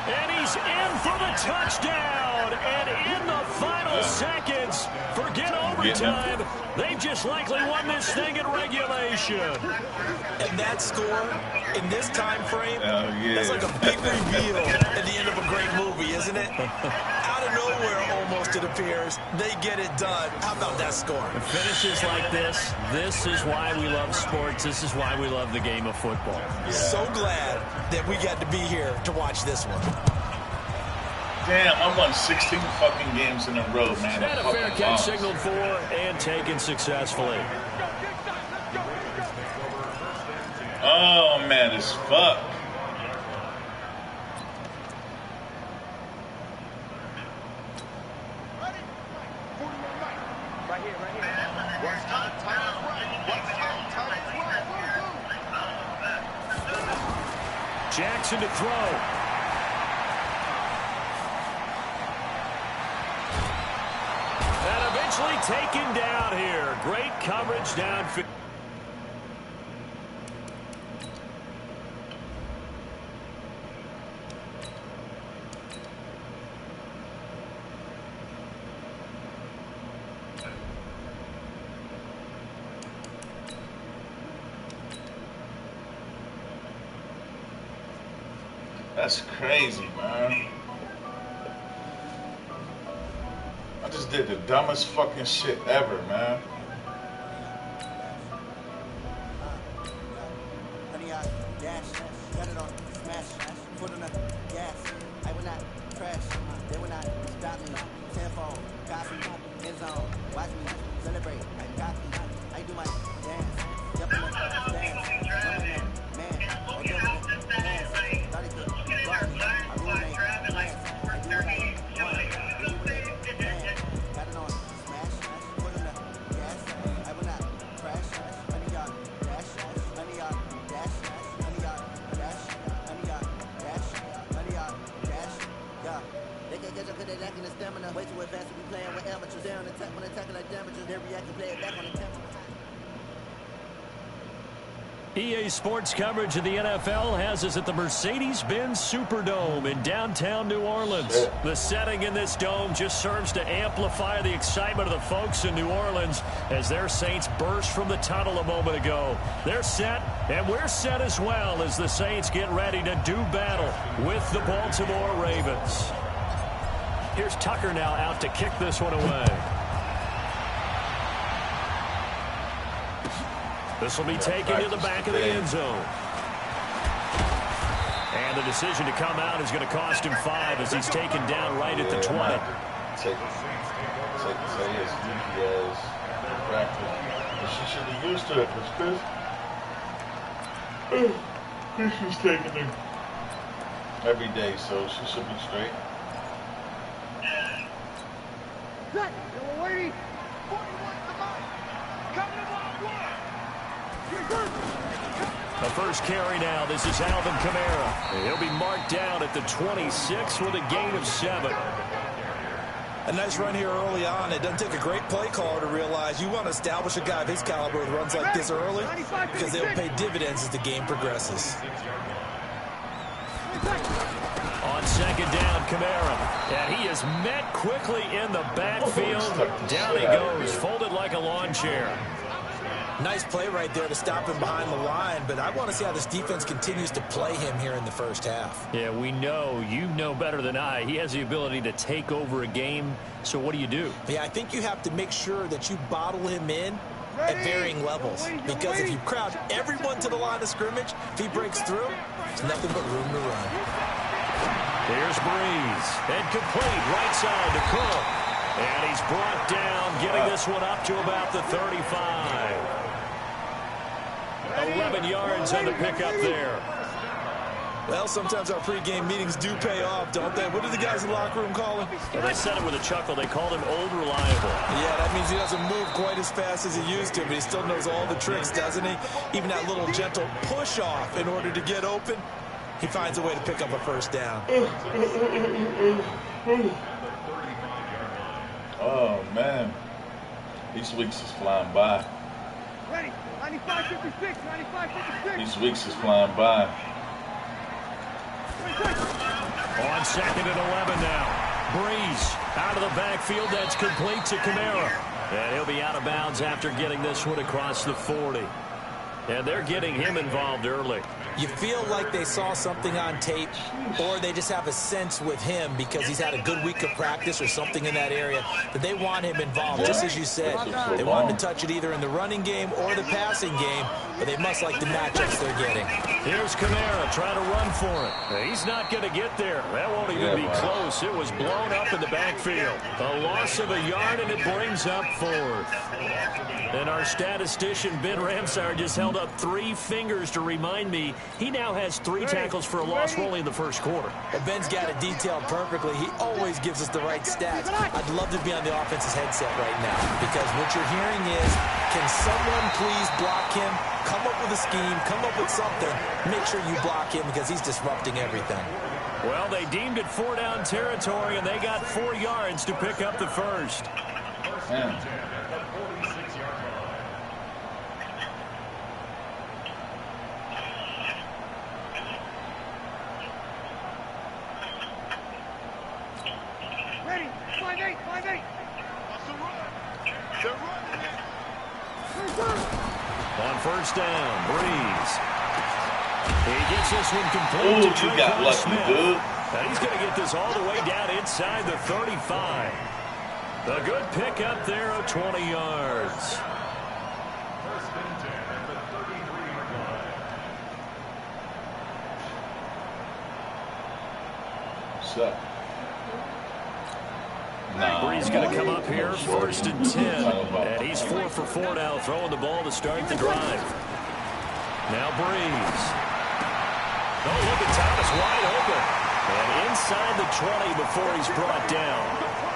And he's in for the touchdown. And in the final seconds, forget overtime. They've just likely won this thing in regulation. And that score in this time frame, that's like a big reveal at the end of a great movie, isn't it? Out of nowhere, almost, it appears, they get it done. How about that score? Finishes like this. This is why we love sports. This is why we love the game of football. Yeah. So glad that we got to be here to watch this one. Damn, I won 16 fucking games in a row, man. And a fair catch signaled for and taken successfully. Oh, man, it's fuck. Jackson to throw. And eventually taken down here. Great coverage downfield. That's crazy, man. I just did the dumbest fucking shit ever, man. Honey, I dash, cut it on, smash, foot on the gas. I will not crash, they will not stop me. Tenfold, copy, end zone, watch me celebrate. I got me, I do my dance, jump in the dance, man, I do my dance, started to guard me, I ruinate plans, I do what I want, got it on, smash, foot on the gas. I will not crash, honey, y'all dash, honey, y'all dash, honey, y'all dash, honey, y'all dash, honey, y'all dash, yeah. They can't catch up because they're lacking the stamina. Way too advanced to be playing with amateurs. They're on attack when attacking like damages. They react and play it back on the tempo. EA Sports coverage of the NFL has us at the Mercedes-Benz Superdome in downtown New Orleans. The setting in this dome just serves to amplify the excitement of the folks in New Orleans as their Saints burst from the tunnel a moment ago. They're set, and we're set as well as the Saints get ready to do battle with the Baltimore Ravens. Here's Tucker now out to kick this one away. This will be taken to the back of the end zone. And the decision to come out is going to cost him 5 as he's taken down right at the 20. Take his UPS practice. But she should be used to it because she's taking it every day, so she should be straight. Set. We're waiting. 41's the mark. Coming to block one. The first carry now. This is Alvin Kamara. He'll be marked down at the 26 with a gain of 7. A nice run here early on. It doesn't take a great play caller to realize you want to establish a guy of his caliber with runs like this early because they'll pay dividends as the game progresses. On second down, Kamara. And he is met quickly in the backfield. Down he goes, folded like a lawn chair. Nice play right there to stop him behind the line, but I want to see how this defense continues to play him here in the first half. Yeah, we know, you know better than I, he has the ability to take over a game. So what do you do? Yeah, I think you have to make sure that you bottle him in at varying levels, because if you crowd everyone to the line of scrimmage, if he breaks through, there's nothing but room to run. Here's Breeze, and complete right side to Cook. And he's brought down, getting this one up to about the 35. 11 yards on the pickup there. Well, sometimes our pregame meetings do pay off, don't they? What do the guys in the locker room call him? Well, they said it with a chuckle. They called him Old Reliable. Yeah, that means he doesn't move quite as fast as he used to, but he still knows all the tricks, doesn't he? Even that little gentle push-off in order to get open, he finds a way to pick up a first down. Oh, man. These weeks is flying by. Ready. 95-56. 95-56. These weeks is flying by. On 2nd and 11 now. Breeze out of the backfield. That's complete to Kamara. And he'll be out of bounds after getting this one across the 40. And they're getting him involved early. You feel like they saw something on tape, or they just have a sense with him because he's had a good week of practice or something in that area that they want him involved, just as you said. They want him to touch it either in the running game or the passing game, but they must like the matchups they're getting. Here's Kamara trying to run for it. He's not going to get there. That won't even be close. It was blown up in the backfield. A loss of a yard, and it brings up 4th. And our statistician, Ben Ramsar, just held up 3 fingers to remind me he now has 3 tackles for a loss only in the first quarter. Well, Ben's got it detailed perfectly. He always gives us the right stats. I'd love to be on the offense's headset right now because what you're hearing is, can someone please block him? Come up with a scheme. Come up with something. Make sure you block him because he's disrupting everything. Well, they deemed it 4-down territory, and they got 4 yards to pick up the first. Man. Ready. 5-8. 5-8. They're running it. On first down, Breeze. He gets this one complete Ooh, to you got lucky, Smith. dude. And he's going to get this all the way down inside the 35. A good pickup there of 20 yards. What's up? Breeze going to come up here, 1st and 10. And he's 4 for 4 now, throwing the ball to start the drive. Now Breeze. Oh, look at Thomas wide open. And inside the 20 before he's brought down.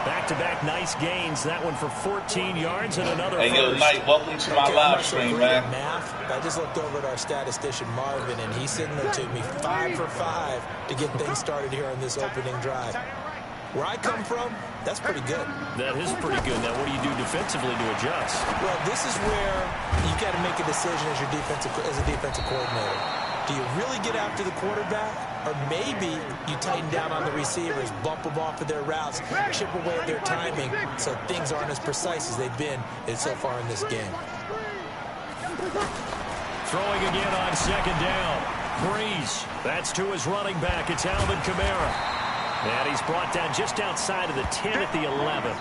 Back-to-back nice gains. That one for 14 yards and another Hey, yo, first. Knight, welcome to my live stream, man. Math. I just looked over at our statistician, Marvin, and he signaled to me 5 for 5 to get things started here on this opening drive. Where I come from, that's pretty good. That is pretty good. Now, what do you do defensively to adjust? Well, this is where you got to make a decision as a defensive coordinator. Do you really get after the quarterback? Or maybe you tighten down on the receivers, bump them off of their routes, chip away at their timing so things aren't as precise as they've been so far in this game. Throwing again on 2nd down. Breeze. That's to his running back. It's Alvin Kamara. And he's brought down just outside of the 10 at the 11.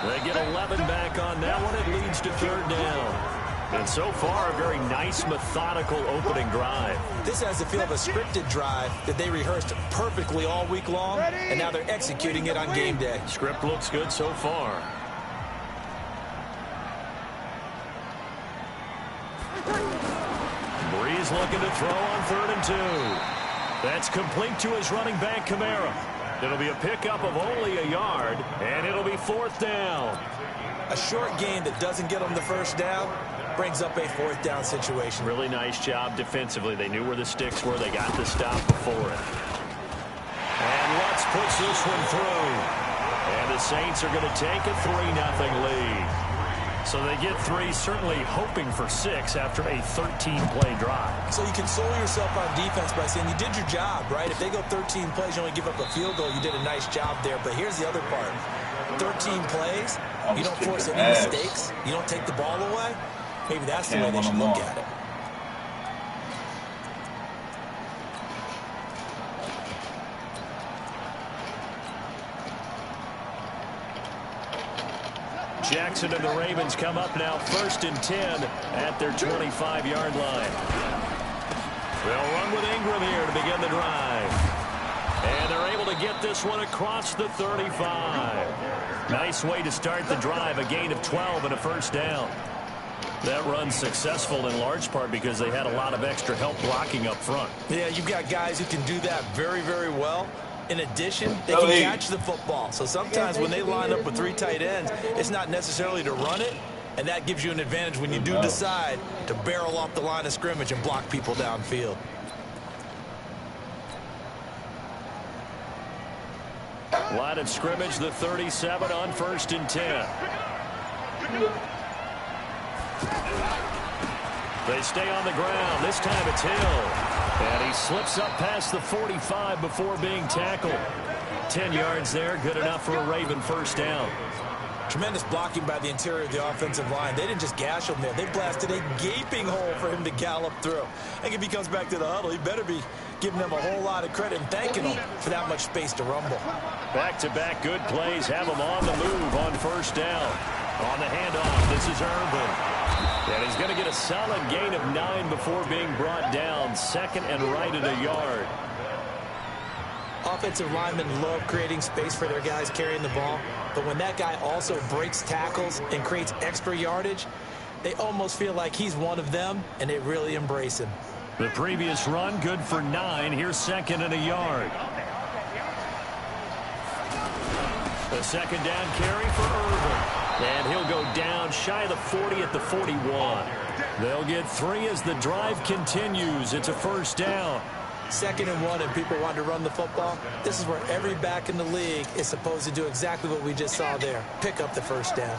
They get 11 back on that one. It leads to 3rd down. And so far, a very nice, methodical opening drive. This has the feel of a scripted drive that they rehearsed perfectly all week long, and now they're executing it on game day. Script looks good so far. Breeze looking to throw on 3rd and 2. That's complete to his running back, Kamara. It'll be a pickup of only a yard, and it'll be 4th down. A short game that doesn't get them the first down brings up a 4th down situation. Really nice job defensively. They knew where the sticks were. They got the stop before it. And Lutz puts this one through. And the Saints are going to take a 3-0 lead. So they get 3, certainly hoping for 6 after a 13-play drive. So you console yourself on defense by saying you did your job, right? If they go 13 plays, you only give up a field goal, you did a nice job there. But here's the other part. 13 plays, you don't force any mistakes, you don't take the ball away. Maybe that's the way they should look at it. Jackson and the Ravens come up now 1st and 10 at their 25-yard line. They'll run with Ingram here to begin the drive. And they're able to get this one across the 35. Nice way to start the drive, a gain of 12 and a 1st down. That run's successful in large part because they had a lot of extra help blocking up front. Yeah, you've got guys who can do that very, very well. In addition, they can catch the football. So sometimes when they line up with 3 tight ends, it's not necessarily to run it, and that gives you an advantage when you do decide to barrel off the line of scrimmage and block people downfield. Line of scrimmage, the 37 on 1st and 10. They stay on the ground. This time it's Hill. And he slips up past the 45 before being tackled. 10 yards there, good enough for a Raven first down. Tremendous blocking by the interior of the offensive line. They didn't just gash him there. They blasted a gaping hole for him to gallop through. I think if he comes back to the huddle, he better be giving them a whole lot of credit and thanking them for that much space to rumble. Back-to-back good plays have him on the move on first down. On the handoff, this is Urban. And he's going to get a solid gain of 9 before being brought down. Second and right at a yard. Offensive linemen love creating space for their guys carrying the ball. But when that guy also breaks tackles and creates extra yardage, they almost feel like he's one of them, and they really embrace him. The previous run, good for 9. Here's second and a yard. The second down carry for Urban. And he'll go down shy of the 40 at the 41. They'll get 3 as the drive continues. It's a first down. 2nd and 1 and people want to run the football. This is where every back in the league is supposed to do exactly what we just saw there. Pick up the first down.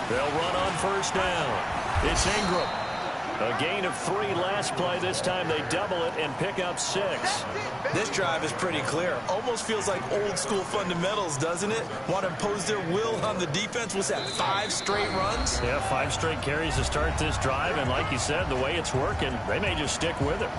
They'll run on first down. It's Ingram. A gain of 3 last play. This time they double it and pick up 6. This drive is pretty clear. Almost feels like old school fundamentals, doesn't it? Want to impose their will on the defense. Was that 5 straight runs? Yeah, 5 straight carries to start this drive. And like you said, the way it's working, they may just stick with it.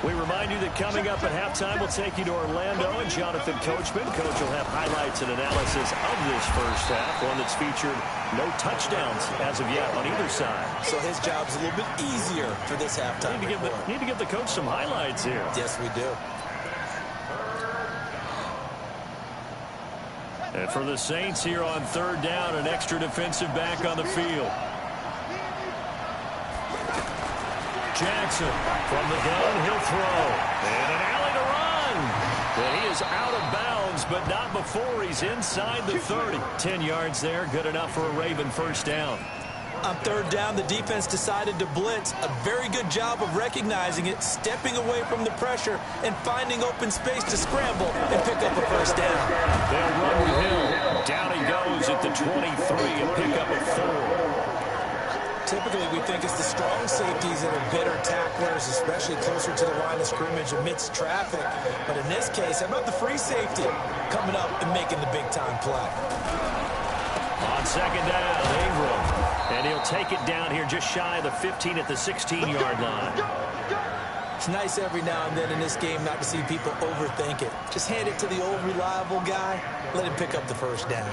We remind you that coming up at halftime, we'll take you to Orlando and Jonathan Coachman. Coach will have highlights and analysis of this first half, one that's featured no touchdowns as of yet on either side. So his job's a little bit easier for this halftime. Need to give the coach some highlights here. Yes, we do. And for the Saints here on 3rd down, an extra defensive back on the field. Jackson from the gun, he'll throw. And an alley to run. And he is out of bounds, but not before he's inside the 30. 10 yards there, good enough for a Raven first down. On 3rd down, the defense decided to blitz. A very good job of recognizing it, stepping away from the pressure, and finding open space to scramble and pick up a first down. They'll run with Hill. Down he goes at the 23 and pick up a 4. Typically, we think it's the strong safeties that are better tacklers, especially closer to the line of scrimmage amidst traffic. But in this case, how about the free safety coming up and making the big-time play? On 2nd down, Ingram. And he'll take it down here just shy of the 15 at the 16-yard line. It's nice every now and then in this game not to see people overthink it. Just hand it to the old reliable guy. Let him pick up the first down.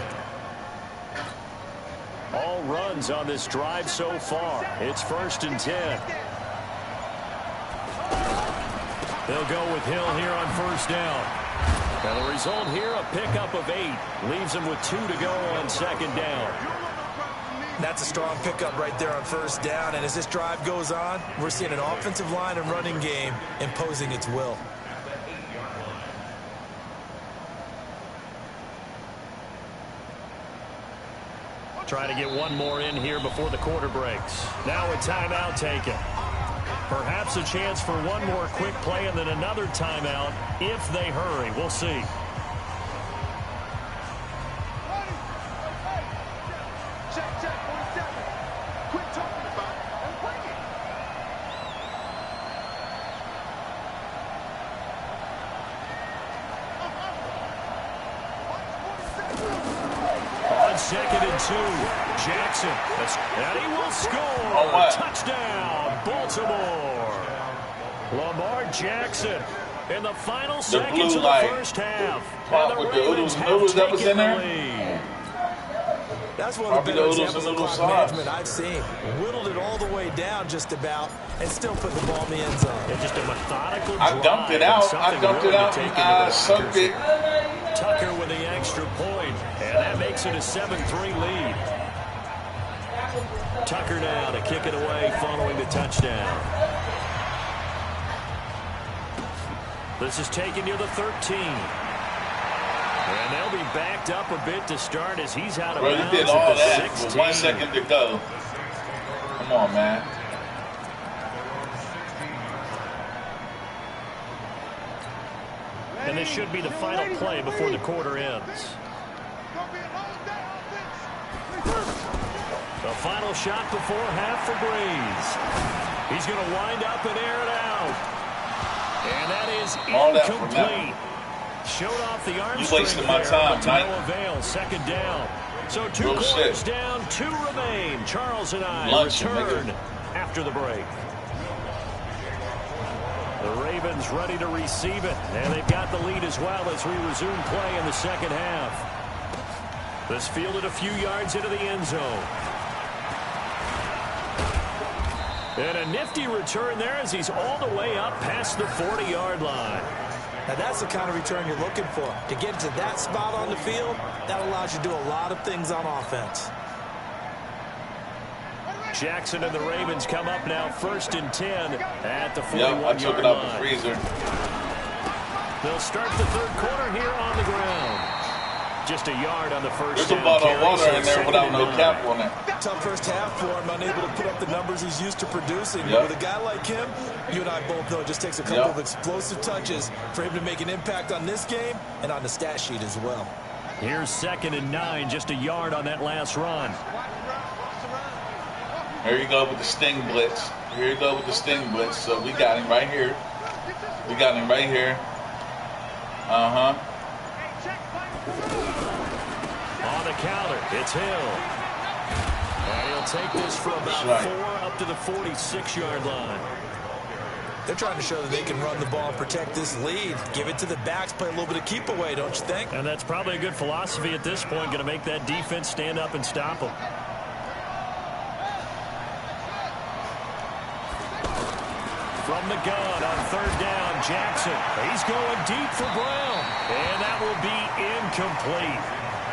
All runs on this drive so far. It's 1st and 10. They'll go with Hill here on 1st down. And the result here, a pickup of 8. Leaves him with 2 to go on 2nd down. That's a strong pickup right there on 1st down. And as this drive goes on, we're seeing an offensive line and running game imposing its will. Try to get one more in here before the quarter breaks. Now a timeout taken. Perhaps a chance for one more quick play and then another timeout if they hurry. We'll see. On 2nd and 2, Jackson. And he will score. Touchdown, Baltimore. Lamar Jackson in the final seconds of the first half. And the Ravens have taken the lead. That's one of the better examples of clock management I've seen. Whittled it all the way down just about and still put the ball in the end zone. Yeah, just a methodical drive. I dumped it out. And sucked it. Tucker with the extra point, and that makes it a 7-3 lead. Tucker now to kick it away following the touchdown. This is taken near the 13. And they'll be backed up a bit to start as he's out of bounds. You did all that with 1 second to go. Come on, man. And this should be the final play before the quarter ends. The final shot before half for Breeze. He's going to wind up and air it out. And that is incomplete. Showed off the arm strength wasting my time, there, but to no avail. Second down. So two quarters down, 2 remain. Charles and I return after the break. The Ravens ready to receive it, and they've got the lead as well as we resume play in the second half. This fielded a few yards into the end zone. And a nifty return there as he's all the way up past the 40-yard line. Now that's the kind of return you're looking for. To get to that spot on the field, that allows you to do a lot of things on offense. Jackson and the Ravens come up now 1st and 10 at the 41-yard line. I took it out the freezer. They'll start the third quarter here on the ground. Just a yard on the first There's down. a bottle of water in there without no cap on it. Tough first half for him, unable to put up the numbers he's used to producing. But with a guy like him, you and I both know it just takes a couple of explosive touches for him to make an impact on this game and on the stat sheet as well. Here's 2nd and 9, just a yard on that last run. Here you go with the sting blitz. Here you go with the sting blitz. So we got him right here. We got him right here. Uh-huh. On the counter, it's Hill. And he'll take this for about 4 up to the 46-yard line. They're trying to show that they can run the ball and protect this lead. Give it to the backs, play a little bit of keep away, don't you think? And that's probably a good philosophy at this point, going to make that defense stand up and stop them. From the gun on 3rd down, Jackson. He's going deep for Brown. And that will be incomplete.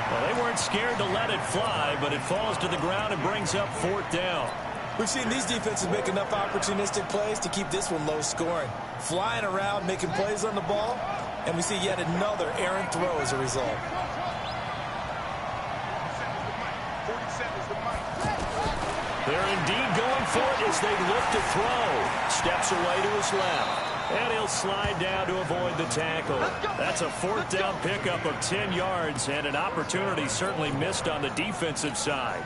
Well, they weren't scared to let it fly, but it falls to the ground and brings up 4th down. We've seen these defenses make enough opportunistic plays to keep this one low scoring. Flying around, making plays on the ball, and we see yet another errant throw as a result. They're indeed going for it as they look to throw. Steps away to his left. And he'll slide down to avoid the tackle. That's a 4th down pickup of 10 yards and an opportunity certainly missed on the defensive side.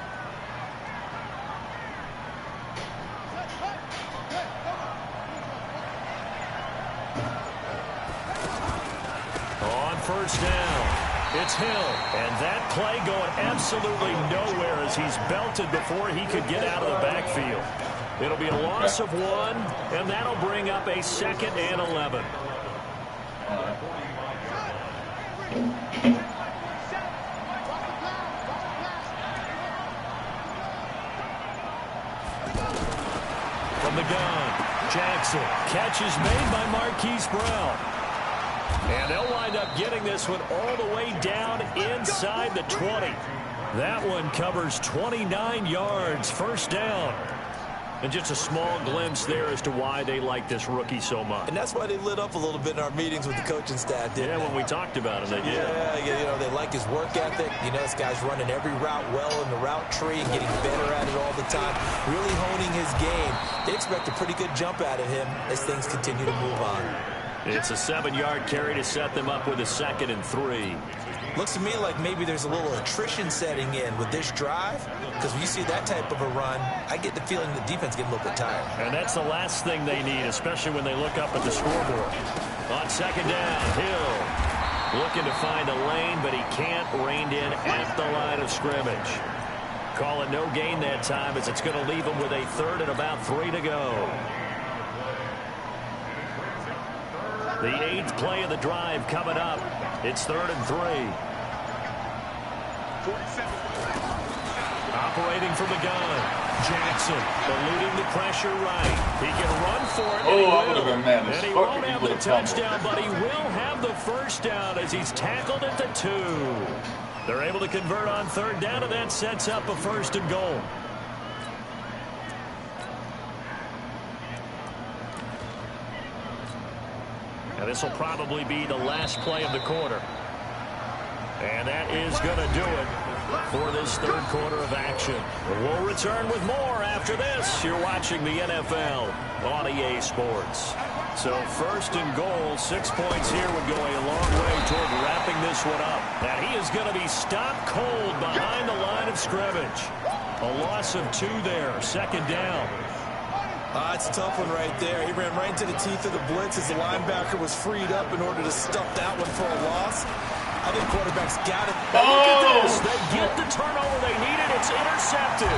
On 1st down, it's Hill. And that play going absolutely nowhere as he's belted before he could get out of the backfield. It'll be a loss of 1, and that'll bring up a 2nd and 11. From the gun, Jackson. Catch is made by Marquise Brown. And they'll wind up getting this one all the way down inside the 20. That one covers 29 yards, 1st down. And just a small glimpse there as to why they like this rookie so much. And that's why they lit up a little bit in our meetings with the coaching staff, didn't they? When we talked about him, they did. Yeah, you know, they like his work ethic. You know, this guy's running every route well in the route tree and getting better at it all the time. Really honing his game. They expect a pretty good jump out of him as things continue to move on. It's a 7-yard carry to set them up with a 2nd and 3. Looks to me like maybe there's a little attrition setting in with this drive, because when you see that type of a run, I get the feeling the defense getting a little bit tired. And that's the last thing they need, especially when they look up at the scoreboard. On 2nd down, Hill looking to find a lane, but he can't, reined in at the line of scrimmage. Call it no gain that time as it's going to leave him with a 3rd and about 3 to go. The 8th play of the drive coming up. It's 3rd and 3. operating from the gun. Jackson eluding the pressure right. He can run for it. Oh, I would have been mad as and he fuck won't if he have would the have fumbled. touchdown, but he will have the first down as he's tackled at the 2. They're able to convert on third down, and that sets up a 1st and goal. And this will probably be the last play of the quarter. And that is going to do it for this 3rd quarter of action. We'll return with more after this. You're watching the NFL on EA Sports. So 1st and goal, 6 points here would go a long way toward wrapping this one up. And he is going to be stopped cold behind the line of scrimmage. A loss of 2 there, 2nd down. It's a tough one right there. He ran right into the teeth of the blitz as the linebacker was freed up in order to stuff that one for a loss. I think quarterback's got it. Look at this. They get the turnover they needed. It's intercepted.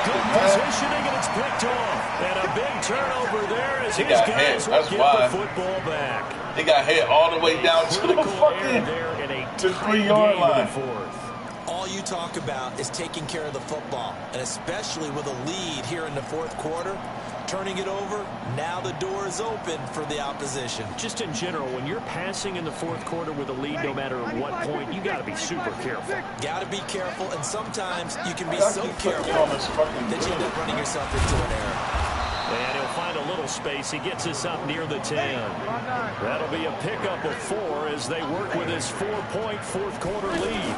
Good positioning, and it's picked off. And a big turnover there as his guys will get the football back. He got hit all the way down to the fucking 3-yard line. All you talk about is taking care of the football, and especially with a lead here in the 4th quarter. Turning it over, now the door is open for the opposition. Just in general, when you're passing in the 4th quarter with a lead, no matter what point, you got to be super careful. Got to be careful, and sometimes you can be so careful that you end up running yourself into an error. And he'll find a little space. He gets us up near the 10. That'll be a pickup of 4 as they work with his 4-point 4th quarter lead.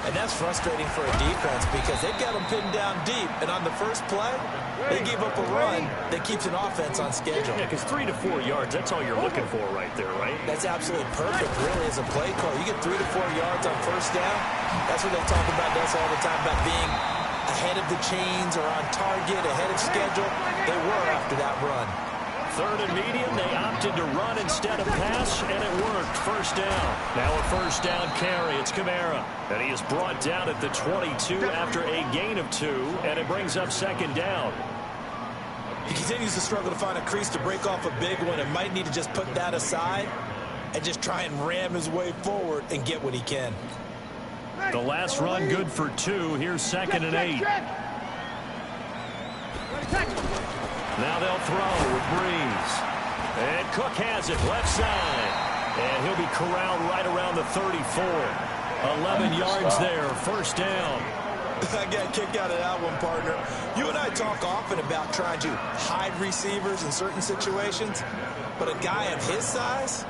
And that's frustrating for a defense because they've got them pinned down deep. And on the first play, they gave up a run that keeps an offense on schedule. Yeah, because 3 to 4 yards, that's all you're looking for right there, right? That's absolutely perfect, really, as a play call. You get 3 to 4 yards on 1st down. That's what they talk about us all the time, about being ahead of the chains or on target, ahead of schedule. They were after that run. 3rd and medium, they opted to run instead of pass, and it worked. 1st down. Now a 1st down carry. It's Kamara. And he is brought down at the 22 after a gain of 2, and it brings up 2nd down. He continues to struggle to find a crease to break off a big one and might need to just put that aside and just try and ram his way forward and get what he can. The last run good for 2. Here's 2nd and 8. Now they'll throw with Breeze. And Cook has it left side. And he'll be corralled right around the 34. 11 yards there. 1st down. I got a kick out of that one, partner. You and I talk often about trying to hide receivers in certain situations. But a guy of his size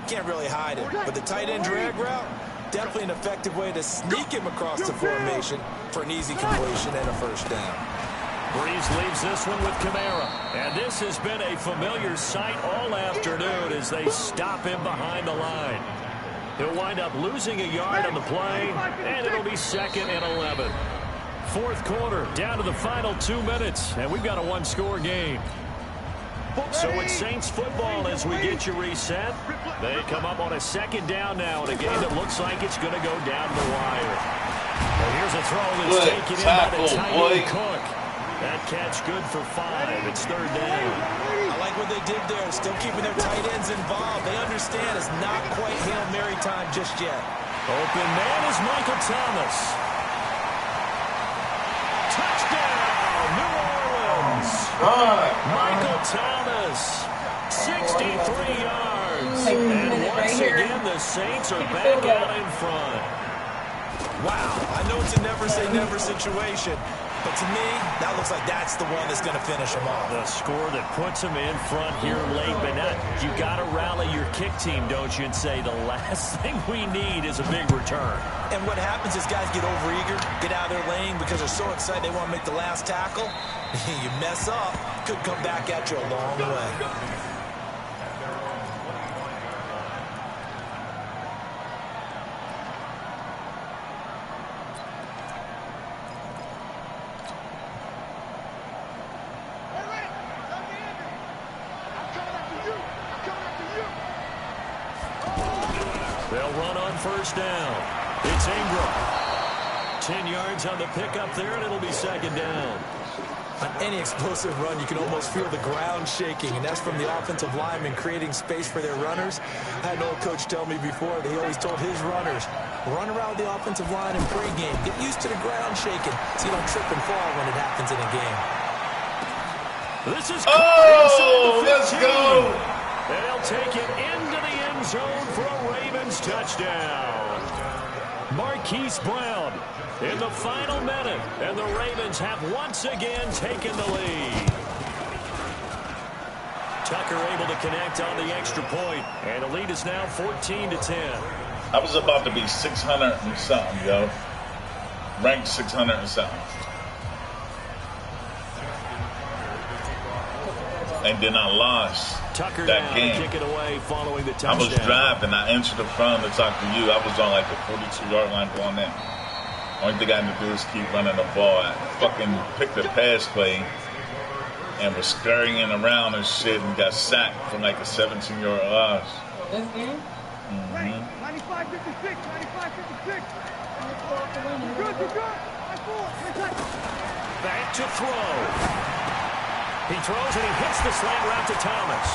can't really hide him. But the tight end drag route, definitely an effective way to sneak him across the formation for an easy completion and a 1st down. Breeze leaves this one with Kamara. And this has been a familiar sight all afternoon as they stop him behind the line. He'll wind up losing a yard on the play, and it'll be 2nd and 11. 4th quarter, down to the final 2 minutes, and we've got a 1-score game. So it's Saints football as we get you reset. They come up on a 2nd down now in a game that looks like it's going to go down the wire. And here's a throw that's taken in by the tight end Cook. That catch good for 5. It's 3rd down. I like what they did there, still keeping their tight ends involved. They understand it's not quite Hail Mary time just yet. Open man is Michael Thomas. Touchdown, New Orleans. Michael Thomas, 63 yards. And once again, the Saints are back out in front. Wow, I know it's a never-say-never situation. But to me, that looks like that's the one that's going to finish him off. The score that puts him in front here late, but not, you got to rally your kick team, don't you, and say the last thing we need is a big return. And what happens is guys get overeager, get out of their lane because they're so excited they want to make the last tackle. You mess up, could come back at you a long way. They'll run on 1st down. It's Ingram. 10 yards on the pickup there, and it'll be 2nd down. On any explosive run, you can almost feel the ground shaking, and that's from the offensive linemen creating space for their runners. I had an old coach tell me before that he always told his runners, run around the offensive line in pregame. Get used to the ground shaking so you don't trip and fall when it happens in a game. This is let's go. They'll take it into the end zone for a Ravens touchdown. Marquise Brown in the final minute, and the Ravens have once again taken the lead. Tucker able to connect on the extra point, and the lead is now 14-10. I was about to be 600 and something, yo. Ranked 600 and something. And then I lost Tucker that game. Kick it away following the touchdown. I was driving. I answered the phone to talk to you. I was on like the 42-yard line going in. Only thing I had to do is keep running the ball. I fucking picked a pass play and was scurrying around and shit and got sacked from like a 17-yard loss. This game? 95-56, 95-56. Good. Back to throw. He throws and he hits the slant route to Thomas.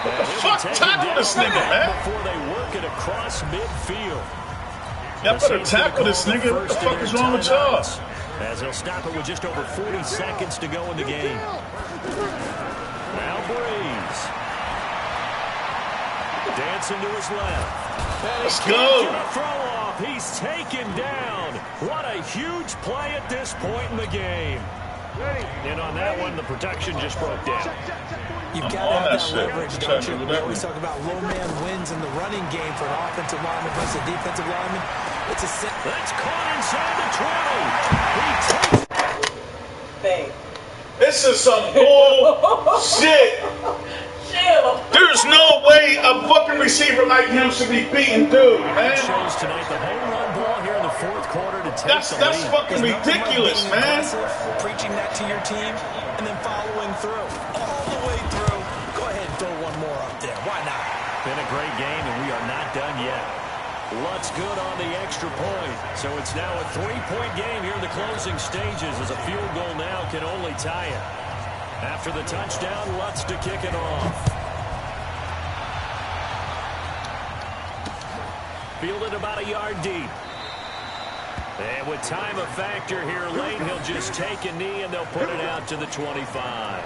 What the fuck? Tackle this nigga, man. Before they work it across midfield. Y'all better tackle this nigga. What the fuck is wrong with y'all? As they'll stop it with just over 40 seconds to go in the game. Now Breeze. Dancing to his left. Let's go. Throw off. He's taken down. What a huge play at this point in the game. And on that one, the protection just broke down. You've got to have that leverage, don't you? We always talk about low man wins in the running game for an offensive lineman versus a defensive lineman. It's a set. That's caught inside the 20. He takes. Babe. This is some bullshit. There's no way a fucking receiver like him should be beating dude, man. Shows tonight the home run ball here in the fourth quarter to take That's fucking ridiculous, man. Preaching that to your team and then following through all the way through. Go ahead and throw one more up there. Why not? Been a great game, and we are not done yet. Lutz good on the extra point. So it's now a 3-point game here in the closing stages, as a field goal now can only tie it. After the touchdown, Lutz to kick it off. Fielded about a yard deep. And with time a factor here late, he'll just take a knee and they'll put it out to the 25.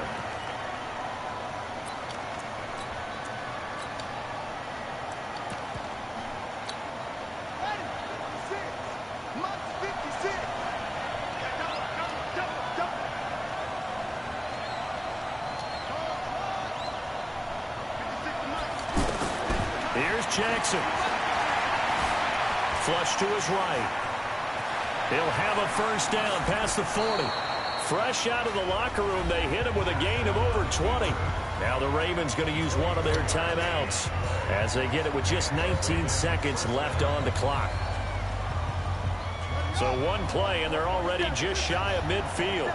Here's Jackson. Flush to his right. He'll have a first down past the 40. Fresh out of the locker room, they hit him with a gain of over 20. Now the Ravens going to use one of their timeouts as they get it with just 19 seconds left on the clock. So one play, and they're already just shy of midfield.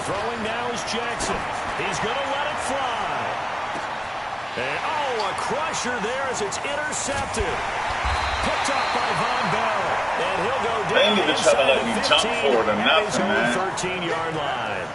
Throwing now is Jackson. He's going to let it fly. And, a crusher there as it's intercepted. Picked up by Von Bell. And he'll go down they need to try to let me jump forward or nothing, man. 13-yard line.